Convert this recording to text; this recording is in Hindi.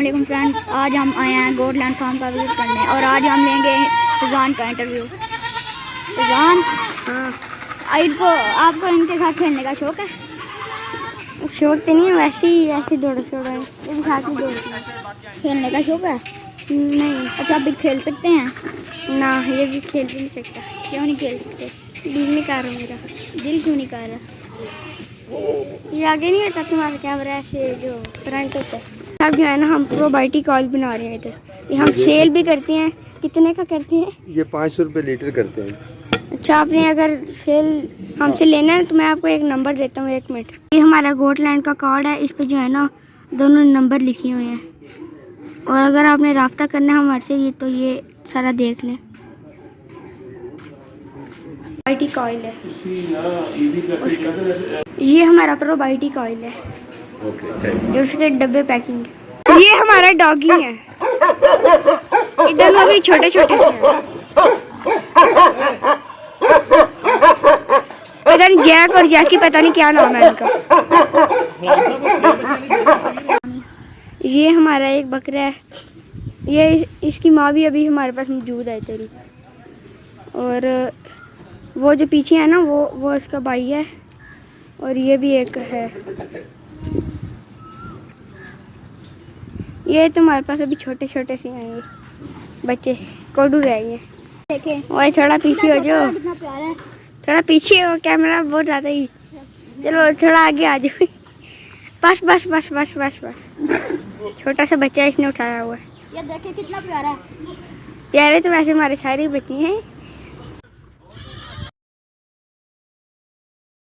वालेकुम फ्रेंड, आज हम आए हैं गोटलैंड फार्म का विजिट करने और आज हम लेंगे रिज़ान का इंटरव्यू। रिज़ान, हाँ, इनको आपको इनके साथ खेलने का शौक़ है? शौक़ तो नहीं है, वैसे ही ऐसे दौड़ छोड़ा है, ये भी साथ ही दौड़ते हैं। खेलने का शौक़ है? नहीं। अच्छा, आप भी खेल सकते हैं? ना, ये भी खेल भी नहीं सकता। क्यों नहीं खेल सकते? दिल नहीं कर रहा मेरा। दिल क्यों नहीं कर रहा? ये आगे नहीं होता तुम्हारा कैमरा, ऐसे जो फ्रंट होता है। अब जो है ना, हम प्रोबायोटिक ऑयल बना रहे हैं इधर। ये हम सेल भी करते हैं। कितने का करते हैं? ये 500 रुपये लीटर करते हैं। अच्छा, आपने अगर सेल हमसे लेना है तो मैं आपको एक नंबर देता हूँ, 1 मिनट। ये हमारा गोटलैंड का कार्ड है, इस पर जो है ना दोनों नंबर लिखे हुए हैं, और अगर आपने रब्ता करना है हमारे से तो ये सारा देख लें। प्रोबायोटिक ऑयल है, ये हमारा प्रोबायोटिक ऑयल है, ये उसके डब्बे पैकिंग। ये हमारा डॉगी है, ये दोनों भी छोटे छोटे से हैं। पता नहीं जैक और जैकी, पता नहीं क्या नाम है इनका। ये हमारा एक बकरा है, ये इसकी माँ भी अभी हमारे पास मौजूद है तेरी, और वो जो पीछे है ना वो इसका भाई है, और ये भी एक है। ये तुम्हारे पास अभी छोटे छोटे से हैं, ये बच्चे कोडू रह गए। देखें, वही थोड़ा पीछे हो जाओ, कितना प्यारा है। थोड़ा पीछे हो, कैमरा बहुत ज़्यादा ही। चलो थोड़ा आगे आ जाओ। बस बस बस बस बस बस। छोटा सा बच्चा इसने उठाया हुआ है। ये देखें कितना प्यारा है। प्यारे तो वैसे हमारे सारे बच्चे हैं।